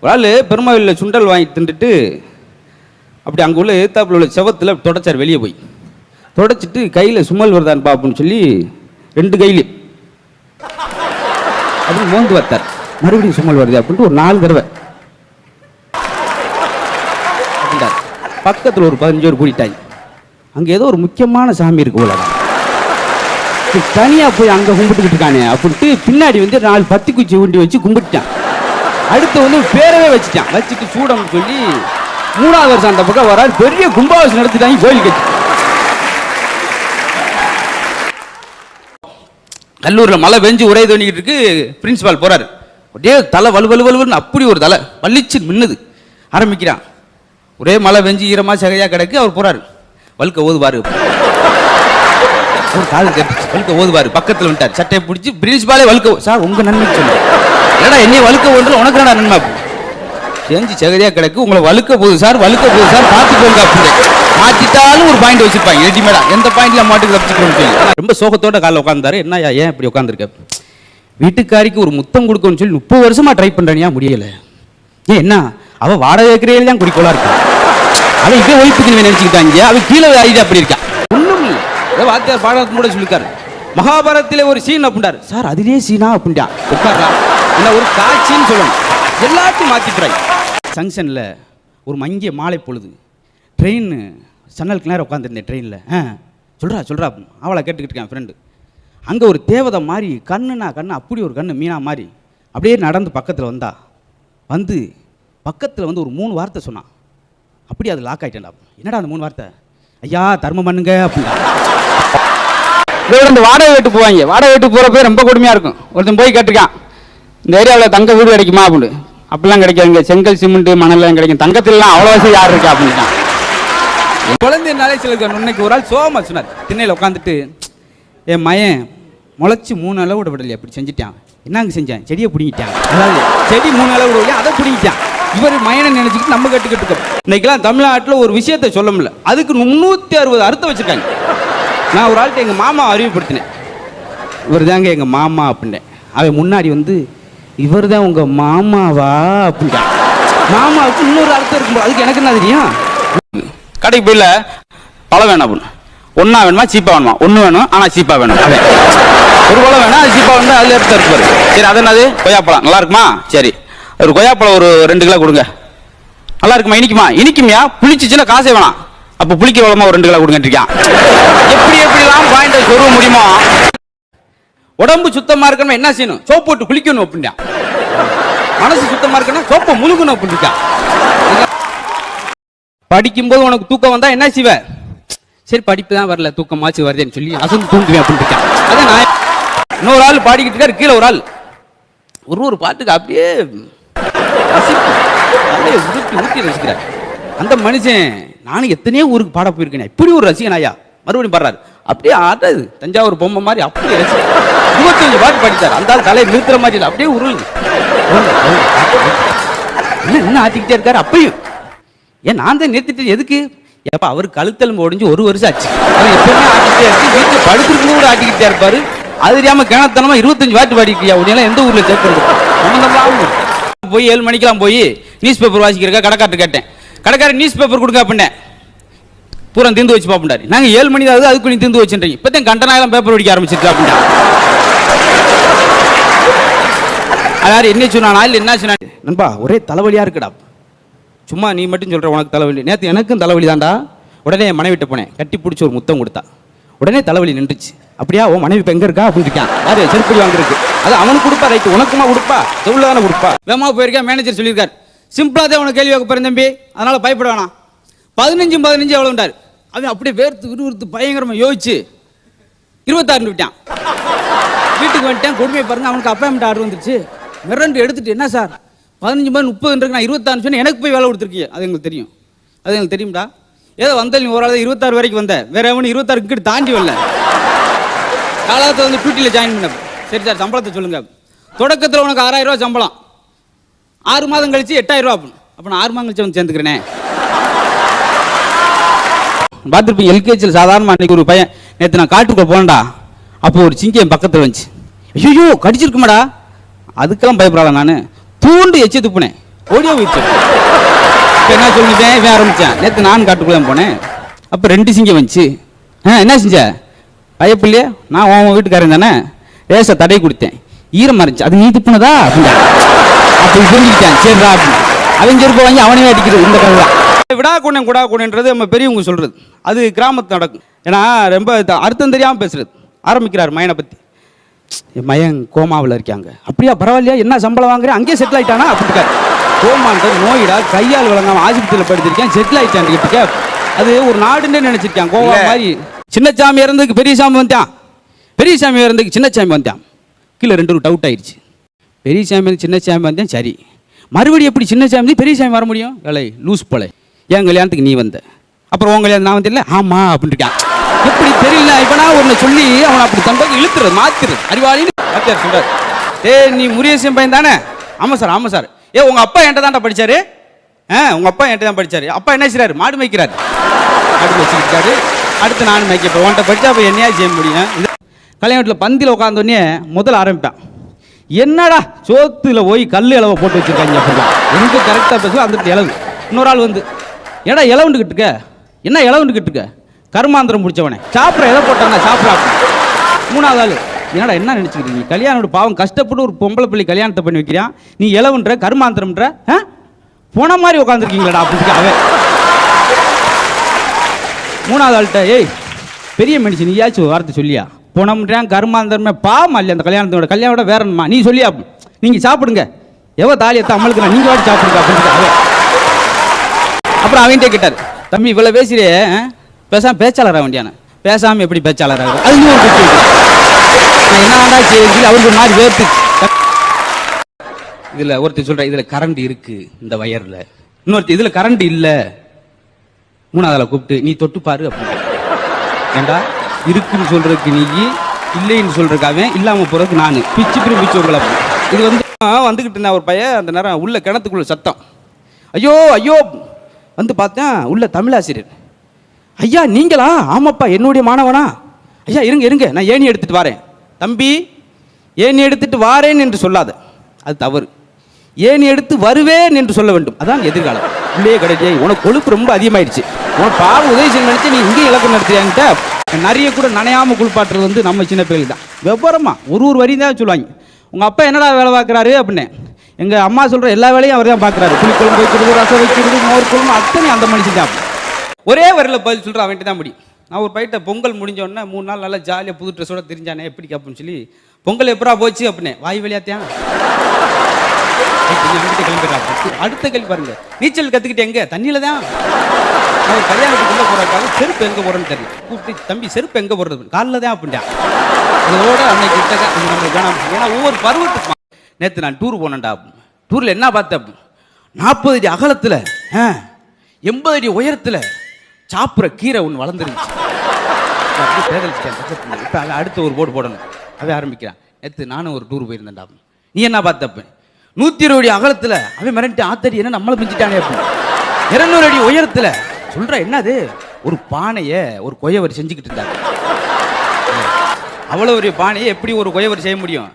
ஒரு ஆள் பெருமாவில் சுண்டல் வாங்கி தின்றுட்டு அப்படி அங்கே உள்ள எதிர்த்தாப்புல உள்ள செவத்தில் தொடச்சார். வெளியே போய் தொடச்சிட்டு கையில் சுமல் வருதான்னு பாப்புன்னு சொல்லி 2 கையிலையும் அப்படி மோந்து வைத்தார். மறுபடியும் சுமல் வருது அப்படின்ட்டு ஒரு 4 தடவை அப்படின்ட்டார். பக்கத்தில் ஒரு 15 பேர் கூட்டிட்டாங்க. அங்கே ஏதோ ஒரு முக்கியமான சாமி இருக்கு போல, தனியாக போய் அங்கே கும்பிட்டுக்கிட்டு இருக்கானே அப்படின்ட்டு பின்னாடி வந்து 4 பத்தி குச்சி ஊண்டி வச்சு கும்பிட்டுட்டான். அடுத்து வந்து பேரவே வச்சுட்டான். வச்சுட்டு சூடம்னு சொல்லி 3வது வருஷம் அந்த பக்கம் வராது, பெரிய கும்பாபிஷேகம் நடத்திட்டாங்க கோயில் கட்சி. கல்லூரில் மழை பெஞ்சு உரை தோண்டிக்கிட்டு இருக்கு. பிரின்சிபால் போறாரு. அப்படியே தலை வலுவலுவலுன்னு அப்படி ஒரு தலை வலிச்சு மின்னுது. ஆரம்பிக்கிறான். ஒரே மழை பெஞ்சு ஈரமா சகையா கிடக்கு. அவர் போறாரு. வழுக்க ஓதுவாரு. அவர் காது கேட்டுச்சு. வழுக்க ஓதுவாரு. பக்கத்தில் வந்துட்டார். சட்டையை பிடிச்சி பிரின்சிபாலே வழுக்க, சார் உங்க நன்மைக்கு சொல்ல ஏடா என்னைய வழுக்க ஒன்று உனக்கு என்னடா நன்மை செஞ்சு சகதியா கிடக்கு. உங்களை வழுக்க போகுது சார், வழுக்க போகுது சார், பார்த்துக்கோங்க அப்படின்னு மாற்றிட்டாலும் ஒரு பாயிண்ட் வச்சிருப்பாங்க ரெடிமேடா. எந்த பாயிண்ட்ல மாட்டுக்கு தப்பிச்சுக்கணும். ரொம்ப சோகத்தோட காலைல உட்காந்தாரு. என்னையா ஏன் இப்படி உட்காந்துருக்க? வீட்டுக்காரிக்கு ஒரு முத்தம் கொடுக்கணும்னு சொல்லி 30 வருஷமா ட்ரை பண்றேனியா, முடியல. ஏன் என்ன அவ வாடகை வைக்கிறேன் தான் குறிக்கோளா இருக்கா. அவன் இப்ப ஒழிப்புக்கு நினைச்சுக்கிட்டாங்க. அவன் கீழே ஆயிட்டு அப்படி இருக்கா. ஒண்ணும் இல்லை. வாத்தியார் பாடத்துக்கு கூட சொல்லிருக்காரு. மகாபாரதத்திலே ஒரு சீன் அப்படின்றாரு. சார் அதிலே சீனா அப்படின்ட்டா. உட்கார்றா என்ன ஒரு காட்சின்னு சொல்லணும். எல்லாத்தையும் மாத்திட்டுறாங்க. ஜங்ஷனில் ஒரு மங்கிய மாலை பொழுது ட்ரெயின் சன்னலுக்கு நேரம் உட்காந்துருந்தேன். ட்ரெயினில் சொல்கிறா அவளை கேட்டுக்கிட்டு இருக்கேன் ஃப்ரெண்டு. அங்கே ஒரு தேவதை மாதிரி கண்ணுனா கண்ணு, அப்படி ஒரு கண்ணு மீனா மாதிரி அப்படியே நடந்து பக்கத்தில் வந்தா. வந்து பக்கத்தில் வந்து ஒரு 3 வார்த்தை சொன்னான். அப்படி அது லாக் ஆகிட்டேன்டா. என்னடா அந்த 3 வார்த்தை? ஐயா தர்மம் பண்ணுங்க அப்படின்னா. இந்த வாடகை வீட்டு போவாங்க. வாடகை வீட்டு போகிறப்ப ரொம்ப கொடுமையாக இருக்கும். ஒருத்தன் போய் கேட்டிருக்கான், இந்த ஏரியாவில் தங்க வீடு கிடைக்குமா அப்படின்னு. அப்படிலாம் கிடைக்காதுங்க, செங்கல் சிமெண்ட் மணல்லாம் கிடைக்கும், தங்கத்திலாம் அவ்வளோ வசதி யார் இருக்கா அப்படின்னா. குழந்தைனாலே சில இன்னைக்கு ஒரு ஆள் சோகமா சொன்னார். திண்ணையில் உட்காந்துட்டு, என் மயன் முளைச்சி 3 அளவு விட விடலையா அப்படி செஞ்சுட்டான். என்னங்க செஞ்சேன்? செடியை பிடிங்கிட்டான். அதாவது செடி 3 அளவு விடலையா அதை பிடிங்கிட்டான். இவர் மயனை நினைச்சுக்கிட்டு நம்ம கட்டுக்கிட்டு இன்னைக்கெல்லாம் தமிழ்நாட்டில் ஒரு விஷயத்தை சொல்ல முடியல. அதுக்கு 360 அர்த்தம் வச்சிருக்காங்க. நான் ஒரு ஆள்கிட்ட எங்கள் மாமா அறிவுப்படுத்தினேன். இவர் தாங்க எங்கள் மாமா அப்படின்னேன். அவன் முன்னாடி வந்து இவர் தான் உங்கள் மாமாவா அப்படின்ட்டான். மாமாவுக்கு இன்னொரு அர்த்தம் இருக்கும்போது அதுக்கு எனக்கு என்ன தெரியும்? கடைக்கு போயில பழம் வேணும் அப்படின்னு. ஒன்றா வேணுமா சீப்பாக வேணுமா? ஒன்று வேணும் ஆனால் சீப்பாக வேணும். ஒரு பழம் வேணும், அது சீப்பாக வேணும், அதில் எடுத்து இருப்பாரு. சரி அது என்னது? கொய்யாப்பழம் நல்லா இருக்குமா? சரி ஒரு கொய்யாப்பழம் ஒரு 2 கிலோ கொடுங்க. நல்லா இருக்குமா? இனிக்குமா? இனிக்குமியா? புளிச்சிச்சுன்னா காசே வேணாம். அப்போ புளிக்க வளமா ஒரு 2 கிலோ கொடுங்க இருக்கான். எப்படிலாம் பாயிண்ட் சொல்ல முடியுமோ? உடம்பு சுத்தமா இருக்கணும் என்ன செய்யணும்? சோப்பு போட்டு குளிக்கணும் அப்படின்னா. மனசு சுத்தமா இருக்கணும் சோப்பை முழுகணும் அப்படின்ட்டா. படிக்கும்போது உனக்கு தூக்கம் வந்தா என்ன செய்வ? சரி படிப்பு தான் வரல, தூக்கமாச்சு வருதுன்னு சொல்லி அசந்து தூங்குவேன் அப்படின்ட்டு. அதான் நான் இன்னொரு ஆள் பாடிக்கிட்டு இருக்காரு. கீழே ஒரு ஆள் ஒரு பாட்டுக்கு அப்படியே ஊட்டி ரசிக்கிறார். அந்த மனுஷன் நானும் எத்தனையோ ஊருக்கு பாட போயிருக்கேன், இப்படி ஒரு ரசிகன் ஐயா மறுபடியும் பாடுறாரு. அப்படியே ஆட்டாது தஞ்சாவூர் பொம்மை மாதிரி அப்படியே 25 பாட்டு பாடித்தார். அந்த ஆள் தலையை நிறுத்துற மாதிரி இல்லை, அப்படியே உருளுது. என்ன ஆட்டிக்கிட்டே இருக்காரு. அப்பயும் ஏன் நான் தான் நிறுத்திட்டு எதுக்கு? எப்ப அவர் கழுத்தெலும்பு ஒடிஞ்சு 1 வருஷம் ஆச்சு. அவர் எப்பவுமே ஆட்டிக்கிட்டே இருக்கு. வீட்டில் படுத்துருக்கு கூட ஆட்டிக்கிட்டே இருப்பாரு. அது தெரியாம கிணத்தனமா 25 பாட்டு பாடிக்கிட்டியா? உடனே எந்த ஊர்ல சேர்த்து போய் 7 மணிக்கெல்லாம் போய் நியூஸ் பேப்பர் வாசிக்கிறக்கா கடைக்காட்டு கேட்டேன். கடைக்காரர் நியூஸ் பேப்பர் கொடுங்க அப்படின்னேன். பூரா தீர்ந்து வச்சு பாப்பண்டாரு. நாங்க 7 மணி தான் அதுக்கு நீ தீர்ந்து வச்சுன்றீங்க. இப்பதான் கண்டனாயிரம் பேப்பர் படிக்க ஆரம்பிச்சிருக்கா அப்படின்னா. அதாவது என்ன சொன்னா இல்லை என்ன சொன்னா நண்பா ஒரே தலைவலியா இருக்குடா. சும்மா நீ மட்டும் சொல்ற உனக்கு தலைவலி. நேற்று எனக்கும் தலைவலி தான்டா. உடனே என் மனைவிட்ட போனேன். கட்டி பிடிச்சி ஒரு முத்தம் கொடுத்தா. உடனே தலைவலி நின்றுச்சு. அப்படியா உன் மனைவி இப்போ எங்க இருக்கா அப்படின்னு இருக்கான். யாரு செருப்படி வாங்கிருக்கு. அது அவனுக்கு கொடுப்பா, ரைட்டு உனக்குமா கொடுப்பா, எவ்வளோ தானே கொடுப்பா. வேமா போயிருக்கா. மேனேஜர் சொல்லியிருக்காரு, சிம்பிளா தான் உனக்கு கேள்வி வைக்க போறேன் தம்பி, அதனால பயப்பட வேணாம். 15 எவ்வளோண்டாரு. அவன் அப்படியே விறுவிறுத்து பயங்கரமா யோசிச்சு 26 விட்டான். வீட்டுக்கு வந்துட்டேன். கொடுமையை பாருங்க, அவனுக்கு அப்பாயின்மெண்ட் ஆர்டர் வந்துருச்சு. மிரண்டு எடுத்துட்டு என்ன சார் 15 30 நான் 26 சொன்னேன், எனக்கு போய் வேலை கொடுத்துருக்கீங்க. அது எங்களுக்கு தெரியும், அது எங்களுக்கு தெரியும்டா. ஏதோ வந்தால் நீ ஒரு ஆள் 26 வரைக்கும் வந்த, வேற எவனு 26 கிட்ட தாண்டி வரல. காலத்தை வந்து டியூட்டியில் ஜாயின் பண்ண. சரி சார் சம்பளத்தை சொல்லுங்க. தொடக்கத்தில் உனக்கு 6000 ரூபா சம்பளம், 6 மாதம் கழிச்சு 8000 ரூபா. அப்போ நான் 6 மாதம் கழிச்சு வந்து சேர்ந்துக்கிறேனே. பார்த்துருப்பீங்க எல்கேஜியில் சாதாரணமாக அன்றைக்கி ஒரு பையன் நேற்று நான் காட்டுக்குள்ள போனேன்டா. அப்போ ஒரு சிங்கம் என் பக்கத்தில் வந்துச்சு. ஐயோ கடிச்சிருக்குமாடா. அதுக்கெல்லாம் பயப்படாத. நான் தூண்டு எச்சு துப்புனேன். ஓடியே போயிடுச்சு. இப்போ என்ன சொல்லிட்டேன், இவன் ஆரம்பித்தேன். நேற்று நான் காட்டுக்குள்ளே போனேன். அப்போ 2 சிங்கம் வந்துச்சு. என்ன செஞ்ச பயப்பிள்ளையே, நான் உன் வீட்டுக்காரன் தானே, ரேச தடை கொடுத்தேன், ஈரம் மறைச்சு, அது நீ துப்புனதா அப்படின்னா அப்படி புரிஞ்சுக்கிட்டேன். சரிடா அப்படின்னு அவங்க செருப்பை வாங்கி அவனே அடிக்கிறது. இந்த கதை தான் விடாக்கூடம் குடாக்கூடன்றது நம்ம பெரியவங்க சொல்கிறது. அது கிராமத்து நடக்கும். ஏன்னா ரொம்ப அர்த்தம் தெரியாமல் பேசுறது. ஆரம்பிக்கிறார் மயனை பற்றி, என் மயன் கோமாவில் இருக்காங்க. அப்படியா, பரவாயில்லையா, என்ன சம்பளம் வாங்குறேன், அங்கேயே செட்டில் ஆகிட்டானா அப்படிக்காரு. கோமான்றது நோயிடா, கையால் விளங்காமல் ஆஸ்பத்திரியில் படுத்திருக்கேன், செட்டில் ஆகிட்டான்னு கேட்டுக்க. அது ஒரு நாடுன்னு நினச்சிருக்கான். கோவா மாதிரி சின்னசாமி இறந்ததுக்கு பெரிய சாமி வந்தான், பெரிய சாமி இறந்ததுக்கு சின்னசாமி வந்தான். கீழே 2 டவுட் ஆயிடுச்சு. பெரிய சாமி வந்து சின்ன சாமி வந்தேன், சரி, மறுபடியும் எப்படி சின்ன சாமி பெரிய சாமி வர முடியும்? வேலை லூஸ் போல. என் கல்யாணத்துக்கு நீ வந்த, அப்புறம் உன் கல்யாணம் நான் வந்தில்ல, ஆமாம் அப்படின்னு இருக்கான். எப்படி தெரியல, இப்போ நான் ஒன்று சொல்லி அவனை அப்படி தம்பக்கு இழுத்துறது, மாத்துறது. அறிவாளின்னு வாத்தியார் சொல்றாரு, நீ முருகேசன் பையன் தானே? ஆமாம் சார், ஆமாம் சார். உங்கள் அப்பா என்கிட்ட தான்டா படித்தாரு. உங்கள் அப்பா என்கிட்ட தான் படித்தாரு. அப்பா என்ன செய்றாரு? மாடு மேய்க்கிறாரு. மாடு மேய்ச்சிருக்காரு. அடுத்து நானும் மேய்க்கப்போ உன்ட்ட படித்தா அப்போ என்னையா செய்ய முடியும்? இது கல்யாணத்தில் பந்தியில் உட்காந்தோடனே முதல்ல ஆரம்பிப்பேன், என்னடா சோத்துல போய் கல் இலவை போட்டு வச்சிருக்காங்க அப்படிதான். எனக்கு கரெக்டாக பேசுவோம். அந்த இலவு இன்னொரு ஆள் வந்து, ஏடா இலவுண்டுக்கிட்டு இருக்க, என்ன இலவுண்டுக்கிட்டு இருக்க, கர்மாந்திரம் முடிச்சவனே, சாப்பிட்ற எதை போட்டாங்க சாப்பிடா. 3வது ஆள், என்னடா என்ன நினச்சிக்கிறீங்க, கல்யாணோட பாவம் கஷ்டப்பட்டு ஒரு பொம்பளை பிள்ளை கல்யாணத்தை பண்ணி வைக்கிறான், நீ இலவுன்ற கர்மாந்திரம்ன்ற போன மாதிரி உட்காந்துருக்கீங்களா அப்படின்னு அவன். 3வது ஆள்கிட்ட, பெரிய மனுஷன் நீயாச்சும் வார்த்தை சொல்லியா, போனோம்ன்றான் கர்மாந்தரமே, பாவம் இல்லையா அந்த கல்யாணத்தோட வேற என்னமா நீ சொல்லியா, நீங்கள் சாப்பிடுங்க, எவ்வளோ தாலியத்தை அம்மளுக்கு நீங்கள் வாட்டி சாப்பிடுங்க அப்படின்னு அவன். அப்புறம் அவன்கிட்ட கேட்டார், தம்பி இவ்வளோ பேசுகிறே, பேசாமல் பேச்சாளராக வேண்டியான, பேசாமல் எப்படி பேச்சாளராக, அது இன்னும் ஒரு பிரச்சனை. நான் என்ன வேண்டா சரி, அவருக்கு ஒரு மாதிரி வேர்த்து. இதில் ஒருத்தர் சொல்கிற, இதில் கரண்ட் இருக்கு இந்த வயரில், இன்னொருத்தர் இதில் கரண்ட் இல்லை. 3வது கூப்பிட்டு, நீ தொட்டு பாரு அப்படின்னு. ஏண்டா இருக்குன்னு சொல்றதுக்கு நீ, இல்லைன்னு சொல்றதுக்கு அவன், இல்லாமல் போகிறதுக்கு நான், பிச்சு உங்களை. இது வந்து வந்துக்கிட்டு இருந்தா ஒரு பையன், அந்த நேரம் உள்ள கிணத்துக்குள்ள சத்தம், ஐயோ ஐயோ. வந்து பார்த்தேன் உள்ள தமிழாசிரியர், ஐயா நீங்களா? ஆமாப்பா என்னுடைய மாணவனா. ஐயா இருங்க நான் ஏணி எடுத்துட்டு வரேன். தம்பி ஏணி எடுத்துட்டு வாரேன் என்று சொல்லாத, அது தவறு. ஏணி எடுத்து வருவேன் என்று சொல்ல வேண்டும், அதான் எதிர்காலம். உள்ளே கிடையாது, உனக்கு கொழுப்பு ரொம்ப அதிகமாயிடுச்சு, உனக்கு பாவம் உதவி செய்ய நினைச்சு நீ இங்கே இலக்கம் நடத்துறியான்ட்ட. நிறைய கூட நனையாமல் குளிப்பாட்டுறது வந்து நம்ம சின்ன பிள்ளைகள் தான். விவரமா ஒரு வரியும் தான் சொல்லுவாங்க. உங்கள் அப்பா என்னடா வேலை பார்க்குறாரு அப்படின்னு. எங்கள் அம்மா சொல்கிற எல்லா வேலையும் அவர் தான் பார்க்குறாரு. புளிக்குழம்பு வைக்கிறது, ரசம் வைக்கிறது, மோர் குழம்பு, அத்தனை அந்த மனுஷன் தான். ஒரே வரையில் பதில் சொல்கிற அவன்ட்டு தான் முடியும். நான் ஒரு பையிட்ட பொங்கல் முடிஞ்சோடனே 3 நாள் நல்லா ஜாலியாக புது ட்ரெஸ்ஸோட தெரிஞ்சானே எப்படி அப்படின்னு சொல்லி, பொங்கல் எப்படா போச்சு அப்படின்னு, வாய் வழியாத்தியான் கிளம்பிடுறாங்க. அடுத்த கேள்வி பாருங்க, நீச்சல் கற்றுக்கிட்டு எங்கே? தண்ணியில் தான். அவர் கல்யாணத்துக்கு உள்ள போறாக்காக செருப்பு எங்கே போறேன்னு தெரியல, கூப்பிட்டு தம்பி செருப்பு எங்கே போடுறது, காலில் தான் அப்படின்டா. இதோட அன்னைக்கு நம்மளுக்கு வேணாம். ஏன்னா ஒவ்வொரு பருவத்துக்கு. நேற்று நான் டூர் போனேன்டா. டூரில் என்ன பார்த்தேன், 40 அடி அகலத்தில் 80 அடி உயரத்தில் சாப்பிட்ற கீரை ஒன்று வளர்ந்துருந்துச்சு. அப்படி பேதலிச்சிட்டேன். இப்போ அடுத்த ஒரு போர்டு போடணும், அவன் ஆரம்பிக்கிறான். நேற்று நானும் ஒரு டூர் போயிருந்தேன்டா. நீ என்ன பார்த்தப்ப 120 அடி அகலத்தில் அவன் மிரட்டி ஆத்தடி என்ன நம்மளை மிஞ்சிட்டானே அப்படின்னு. 200 அடி உயரத்தில் சொல்ற, என்னது ஒரு பானையை ஒரு கொயவர் செஞ்சுக்கிட்டு இருந்தாங்க. அவ்வளோ ஒரு பானையை எப்படி ஒரு கொயவர் செய்ய முடியும்?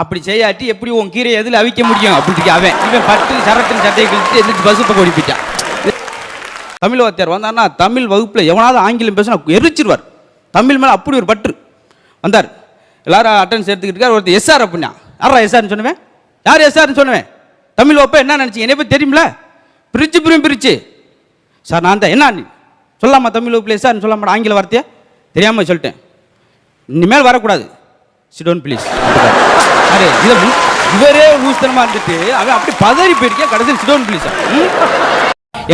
அப்படி செய்யாட்டி எப்படி உன் கீரை எதில் அவிக்க முடியும் அப்படின்னு அவன். இவன் பட்டு சரட்டின் சட்டையை கழிச்சுட்டு எதிர்த்து பஸ் பக்கம் ஓடி போயிட்டான். தமிழ் வாத்தியார் வந்தார்னா தமிழ் வகுப்பில் எவனாவது ஆங்கிலம் பேசினா எரிச்சிருவார். தமிழ் மேலே அப்படி ஒரு பற்று. வந்தார், எல்லாரும் அட்டன்ஸ் எடுத்துக்கிட்டு இருக்கார். ஒருத்தர் எஸ்ஆர் அப்படின்னா, யாரா எஸ்ஆர்னு சொன்னவேன், யார் எஸ்ஆர்னு சொன்னவேன், தமிழ் வகுப்பை என்ன நினச்சி என்னை பற்றி தெரியுமில, பிரிச்சு சார் நான் தான். என்ன சொல்லாமா தமிழ் வகுப்பில் எஸ்ஆர்னு சொல்ல மாட்டேன், ஆங்கில வார்த்தையை தெரியாமல் சொல்லிட்டேன், இனிமேல் வரக்கூடாது, சிடோன் ப்ளீஸ். அரே இவரே ஊஸ்தனமாக இருந்துட்டு அவன் அப்படி பதறி போயிருக்கேன். கடைசியில் சிடோன் ப்ளீஸ்.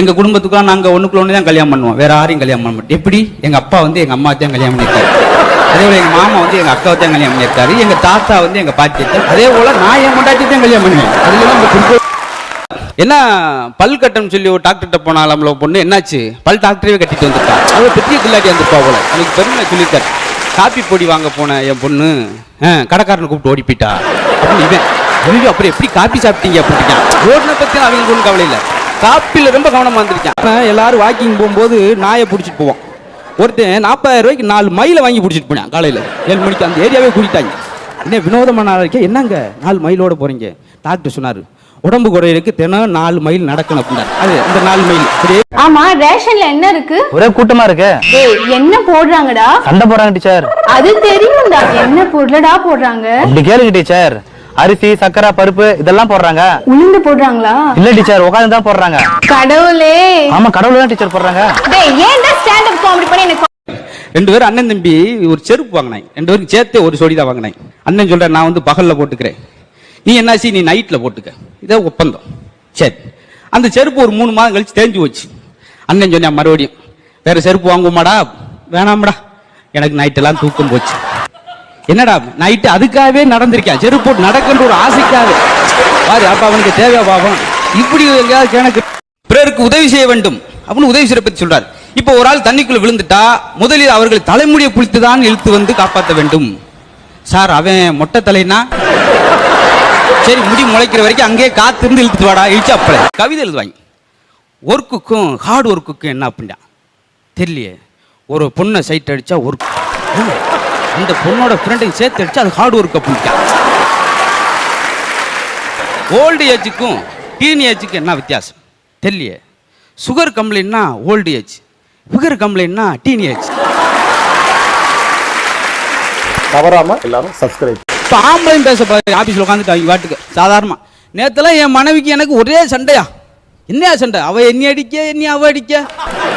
எங்கள் குடும்பத்துக்குலாம் நாங்கள் ஒன்றுக்குள்ள ஒன்று தான் கல்யாணம் பண்ணுவோம், வேற யாரையும் கல்யாணம் பண்ண மாட்டோம். எப்படி? எங்கள் அப்பா வந்து எங்கள் அம்மா தான் கல்யாணம் பண்ணியிருக்காரு, அதே போல் எங்கள் மாமா வந்து எங்கள் அக்காவை தான் கல்யாணம் பண்ணியிருக்காரு, எங்கள் தாத்தா வந்து எங்கள் பாட்டி தான், அதே போல் நான் என் கொண்டாட்டி தான் கல்யாணம் பண்ணுவேன். அதுல என்ன பல் கட்டணும் சொல்லி ஒரு டாக்டர்கிட்ட போனால் நம்மள பொண்ணு என்னாச்சு, பல் டாக்டரே கட்டிட்டு வந்துருக்கா, அது பெரிய கில்லாட்டி வந்துருப்பா போல. எனக்கு பெருமை சொல்லியிருக்காரு. காப்பி பொடி வாங்க போன என் பொண்ணு கடைக்காரனை கூப்பிட்டு ஓடி போயிட்டா அப்படின்னு. இவன் அப்புறம் எப்படி காப்பி சாப்பிட்டீங்க அப்படின்னா, ரோட்னை பற்றி அவங்க ஒன்றும் கவலை இல்லை, காப்பியில் ரொம்ப கவனமாக இருந்திருக்கேன். எல்லாரும் வாக்கிங் போகும்போது நாயை பிடிச்சிட்டு போவோம். ஒருத்தன் 40,000 ரூபாய்க்கு 4 மயிலை வாங்கி பிடிச்சிட்டு போனேன். காலையில் 7 மணிக்கு அந்த ஏரியாவே கூட்டிட்டாங்க. என்ன வினோதமான நாள் இருக்கே, என்னங்க 4 மயிலோட போகிறீங்க? டாக்டர் சொன்னார், உடம்பு குறையிறதுக்கு தினம் 4 மைல் நடக்கணும் அப்படின்னா அது இந்த 4 மைல் அப்படியே. ஆமா, ரேஷன்ல என்ன இருக்கு? ஒரே கூட்டமா இருக்கு. என்ன போடுறாங்கடா? சண்டை போடுறாங்க டீச்சர். அது தெரியும்டா, என்ன பொருளடா போடுறாங்க? அப்படி கேளுங்க டீச்சர். அரிசி, சக்கரை, பருப்பு இதெல்லாம் போடுறாங்க. உளுந்து போடுறாங்களா? இல்ல டீச்சர், உட்கார்ந்து தான் போடுறாங்க. கடவுளே. ஆமா, கடவுளே தான் டீச்சர் போடுறாங்க. ஏன்டா ஸ்டாண்ட் அப் காமெடி பண்ணி எனக்கு? 2 பேரும் அண்ணன் தம்பி ஒரு செருப்பு வாங்கினாங்க. 2 பேருக்கு சேர்த்து ஒரு ஜோடி தான் வாங்கினாங்க. அண்ணன் சொல்ற நான் வந்து பகல்ல போட்டுக்கிறேன், நீ என்னாச்சு நீ நைட்ல போட்டுக்க, இதை ஒப்பந்தம். சரி, அந்த செருப்பு ஒரு 3 மாதம் கழிச்சு தேஞ்சு போச்சு. அண்ணன் சொன்னா மறுபடியும் வேற செருப்பு வாங்குமாடா? வேணாம்டா, எனக்கு நைட்டெல்லாம் தூக்கம் போச்சு. என்னடா நைட்டு அதுக்காகவே நடந்திருக்கேன், செருப்பு போட்டு நடக்கின்ற ஒரு ஆசைக்காக பாரு. அப்ப அவனுக்கு தேவையா பாவம்? இப்படி எங்கேயாவது எனக்கு பிறருக்கு உதவி செய்ய வேண்டும் அப்படின்னு உதவி செய்ய பத்தி சொல்றாரு. இப்போ ஒரு ஆள் தண்ணிக்குள்ள விழுந்துட்டா முதலில் அவர்கள் தலைமுடியை பிடித்து தான் இழுத்து வந்து காப்பாற்ற வேண்டும். சார் அவன் மொட்டை தலைனா சரி, முடி முளைக்கிற வரைக்கும் அங்கேயே காத்து இருந்து இழுத்துட்டு வாடா, இழுச்சு அப்பல கவிதை எழுதுவாங்க. ஒர்க்குக்கும் ஹார்ட் ஒர்க்குக்கும் என்ன அப்படின்னா தெரியலையே. ஒரு பொண்ணை சைட் அடிச்சா ஒர்க், அந்த பொண்ணோட ஃப்ரெண்டையும் சேர்த்து அடிச்சா அது ஹார்ட் ஒர்க் அப்படின்ட்டா. ஓல்டு ஏஜுக்கும் டீன் ஏஜுக்கும் என்ன வித்தியாசம் தெரியலையே. சுகர் கம்ப்ளைண்ட்னா ஓல்டு ஏஜ், சுகர் கம்ப்ளைண்ட்னா டீன் ஏஜ். தவறாம எல்லாரும் சப்ஸ்கிரைப். இப்போ ஆம்பளையும் பேச ஆஃபீஸில் உட்காந்துட்டு அவங்க வாட்டுக்கு சாதாரணமாக நேற்றுலாம் என் மனைவிக்கு எனக்கு ஒரே சண்டையா. என்னையா சண்டை? அவள் என்னை அடிக்க, என்னை அவ அடிக்க,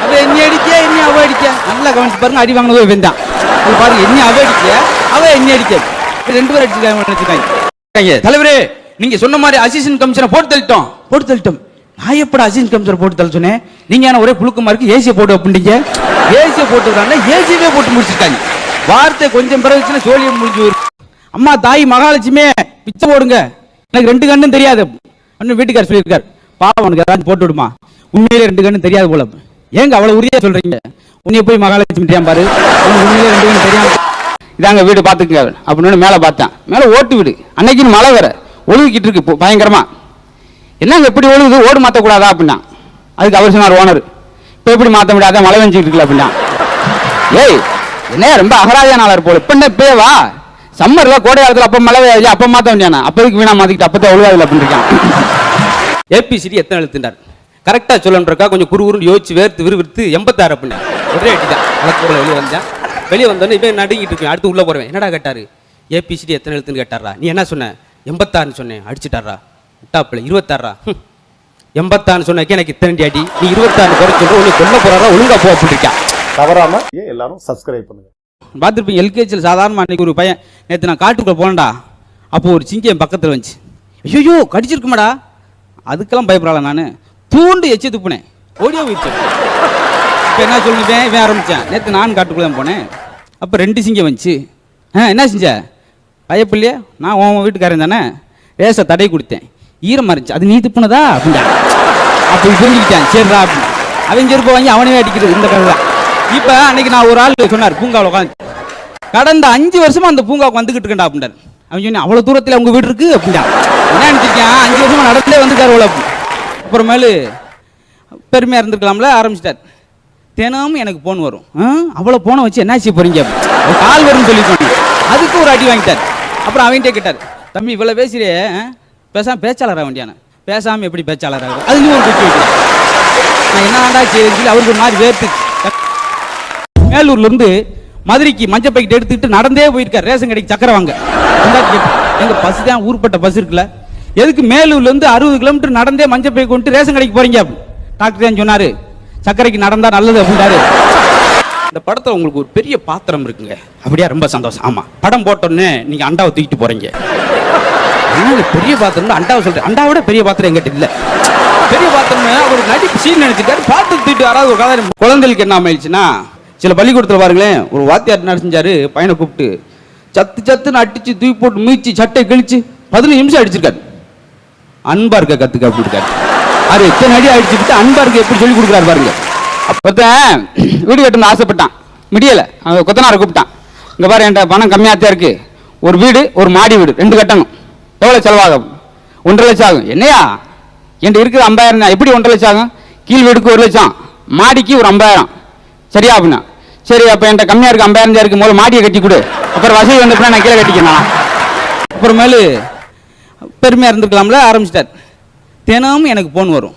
அவள் என்னை அடிக்க, என்னை அவ அடிக்க. நல்லா கவனிச்சு பாருங்க, அடி வாங்கினது போய் வெந்தான். அது பாருங்க, என்னை அவ அடிக்க, அவள் என்னை அடிக்க, 2 பேரும் அடிச்சுக்காங்க. தலைவரே, நீங்க சொன்ன மாதிரி அசிஸ்டன்ட் கமிஷனை போட்டு தள்ளிட்டோம். நான் எப்படா அசிஸ்டன்ட் கமிஷனர் போட்டு தள்ள சொன்னேன்? நீங்க ஏன்னா ஒரே புழுக்கமா இருக்கு, ஏசியை போட்டு அப்படிங்க. ஏசியை போட்டுக்கிறாங்க, ஏசியவே போட்டு முடிச்சிருக்காங்க. வார்த்தை கொஞ்சம் பிறகுச்சுன்னா சோழியம் முடிஞ்சு வரும். அம்மா தாய் மகாலட்சுமே பிச்சை போடுங்க, எனக்கு 2 கண்ணும் தெரியாது அப்படின்னு வீட்டுக்கார் சொல்லியிருக்காரு. பாவம், உனக்கு ஏதாச்சும் போட்டு விடுமா? உண்மையிலே 2 கண்ணும் தெரியாது போல. ஏங்க அவ்வளவு உறுதியா சொல்றீங்க? உன்னைய போய் மகாலட்சுமி தெரியாம பாரு, உண்மையிலே 2 கண்ணும் தெரியாம. இதாங்க வீடு பாத்துக்க அப்படின்னு மேல பார்த்தேன். மேல ஓட்டு வீடு, அன்னைக்கு மழை வேற ஒழுகிட்டு இருக்கு பயங்கரமா. என்னங்க எப்படி ஒழுகுது, ஓடு மாற்றக்கூடாதா அப்படின்னா. அதுக்கு அவர் சொன்னார் ஓனர், இப்போ எப்படி மாற்ற முடியாத, மழை வெஞ்சிட்டு இருக்குல்ல அப்படின்னா. ஏய் என்ன ரொம்ப அகராதியா நாளா இருப்போம், இப்போ என்ன பேவா? சம்மர்ல கோடை காலத்தில் அப்போ மழை வெயில் அப்போ மாற்ற வேண்டியானா, அப்போதுக்கு வீணா மாற்றிக்கிட்டு அப்போ தான் ஒழுகாதில்ல அப்படின்னு இருக்கான். ஏபிசிடி எத்தனை எழுத்துட்டார் கரெக்டாக சொல்லணுன்றக்கா கொஞ்சம் குறுகுறு யோசிச்சு வேர்த்து விறுவிறுத்து 86 அப்படின்னா ஒரே அடிதான். வழக்குள்ள வெளியே வந்தேன். வெளியே வந்தோன்னே இப்போ நடுங்கிட்டு இருக்கேன். அடுத்து உள்ள போறேன். என்னடா கேட்டாரு? ஏபிசிடி எத்தனை எழுத்துன்னு கேட்டாரா? நீ என்ன சொன்ன? 86 சொன்னேன். அடிச்சுட்டாரா? விட்டாப்புல 26. 86 சொன்னக்கு எனக்கு இத்தனை அடி, நீ 26 குறை சொல்ற, உன்னை கொல்ல போறாரா, ஒழுங்கா போ அப்படிருக்கா. தவறாம எல்லாரும் சப்ஸ்கிரைப் பண்ணுங்க. பார்த்துருப்பீங்க எல்கேஜியில் சாதாரணமாக அன்றைக்கி ஒரு பையன், நேற்று நான் காட்டுக்குள்ளே போனேன்டா, அப்போ ஒரு சிங்கி என் பக்கத்தில் வந்துச்சு. ஐயோ கடிச்சிருக்குமாடா, அதுக்கெல்லாம் பயப்படல. நான் தூண்டு எச்சு துப்புனேன், ஓடியோ போயிடுச்சு. இப்போ என்ன சொல்லுவேன், இவன் ஆரம்பித்தேன். நேற்று நான் காட்டுக்குள்ளே தான் போனேன், அப்போ 2 சிங்கம் வந்துச்சு. என்ன செஞ்ச? பயப்பில்லையே, நான் உன் வீட்டுக்காரன் தானே, ரேசை தடை கொடுத்தேன், ஈரமாக இருந்துச்சு, அது நீ துப்புனதா அப்படின்டா. அப்போ புரிஞ்சுக்கிட்டேன், சரிடா அப்படின்னு. அவன் செருப்பை வாங்கி அவனவே அடிக்கிறது இந்த கதை தான். இப்போ அன்னைக்கு நான் ஒரு ஆள் சொன்னார், பூங்காவில் உட்காந்து கடந்த 5 வருஷமா அந்த பூங்காவுக்கு வந்துகிட்டு இருக்கேன்டா அப்படின்றார். அவன் சொன்னேன், அவ்வளோ தூரத்தில் உங்கள் வீடு இருக்கு அப்படின்டா. என்ன நினச்சிருக்கேன், 5 வருஷமா நடந்தே வந்துட்டார் அவ்வளோ. அப்புறமேலு பெருமையாக இருந்திருக்கலாம்ல ஆரம்பிச்சிட்டார். தினமும் எனக்கு போன் வரும், அவ்வளோ போனை வச்சு என்ன செய்ய போறீங்க, கால் வரும்னு சொல்லி சொன்னேன். அதுக்கு ஒரு அடி வாங்கிட்டார். அப்புறம் அவன்கிட்டே கேட்டார், தம்பி இவ்வளோ பேசுகிறே, பேசாமல் பேச்சாளராக வேண்டியான, பேசாமல் எப்படி பேச்சாளராக, அது நீ ஒரு குச்சி வைக்கிறேன். நான் என்னடா செய்யறேன்னு சொல்லி அவருக்கு ஒரு மாதிரி வேர்த்து மேலூர்ல இருந்து மதுரைக்கு மஞ்சள் பாக்கெட் எடுத்துக்கிட்டு நடந்தே போயிருக்காரு ரேஷன் கடைக்கு சக்கரை வாங்க. எங்க பஸ் தான் ஊர்பட்ட பஸ் இருக்குல்ல, எதுக்கு மேலூர்ல இருந்து 60 கிலோமீட்டர் நடந்தே மஞ்சள் பை கொண்டு ரேஷன் கடைக்கு போறீங்க? டாக்டர் சொன்னாரு, சக்கரைக்கு நடந்தா நல்லது அப்படின்றாரு. இந்த படத்துல உங்களுக்கு ஒரு பெரிய பாத்திரம் இருக்குங்க. அப்படியா? ரொம்ப சந்தோஷம். ஆமா, படம் போட்டோன்னே நீங்க அண்டாவை தூக்கிட்டு போறீங்க. பெரிய பாத்திரம் அண்டாவை சொல்றேன், அண்டாவோட பெரிய பாத்திரம் எங்கிட்ட இல்ல. பெரிய பாத்திரம் அவர் நடிப்பு சீன் நினைச்சிருக்காரு, பாத்திரம் தூக்கிட்டு யாராவது ஒரு கதை. குழந்தைகளுக்கு என்ன ஆயிடுச்சுன்னா, சில பள்ளிக்கூடத்தில் பாருங்களேன், ஒரு வாத்தியார் என்ன செஞ்சாரு, பையனை கூப்பிட்டு சத்துன்னு அடிச்சு தூக்கி போட்டு மீச்சு சட்டை கிழிச்சு 15 நிமிஷம் அடிச்சிருக்காரு. அன்பா இருக்க கத்துக்க அப்படி இருக்காரு. அது எத்தனை அடி அடிச்சுட்டு அன்பா இருக்க எப்படி சொல்லி கொடுக்குறாரு பாருங்க. அப்பதான் வீடு கட்டணும் ஆசைப்பட்டான், முடியல. அவன் கொத்தனாரை கூப்பிட்டான், இங்க பாரு என்கிட்ட பணம் கம்மியாத்தான் இருக்கு, ஒரு வீடு ஒரு மாடி வீடு 2 கட்டணும், எவ்வளவு செலவாகும்? 1.5 லட்சம் ஆகும். என்னையா என்கிட்ட இருக்குது 50,000 தான். எப்படி 1.5 லட்சம் ஆகும்? கீழ் வீடுக்கு 1 லட்சம், மாடிக்கு ஒரு 50,000. சரியா அப்படின்னா, சரி அப்போ என்கிட்ட கம்மியாக இருக்கு 50,000 இருக்கு, முதல்ல மாடியை கட்டி கொடு, அப்புறம் வசதி வந்தப்போ நான் கீழே கட்டிக்கிறேன். அப்புறமேலு பெருமையாக இருந்துக்கலாம்ல ஆரம்பிச்சிட்டார். தினமும் எனக்கு போன் வரும்.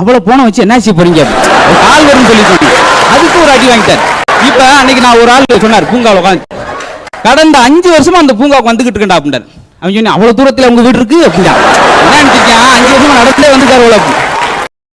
அவ்வளவு போனை வச்சு என்ன செய்ய போறீங்க, ஒரு கால் வரும்னு சொல்லி சொன்னேன். அதுக்கு ஒரு அடி வாங்கிட்டார். இப்ப அன்னைக்கு நான் ஒரு ஆள் சொன்னார் பூங்காவில் உட்காந்து, கடந்த 5 வருஷமா அந்த பூங்காவுக்கு வந்துகிட்டு இருக்கேன்டா அப்படின்ட்டார். அவன் சொன்னேன், அவ்வளவு தூரத்துல உங்க வீடு இருக்கு அப்படின்னா என்ன நினைச்சிருக்கேன், 5 வருஷமா நடந்தே வந்துட்டார்.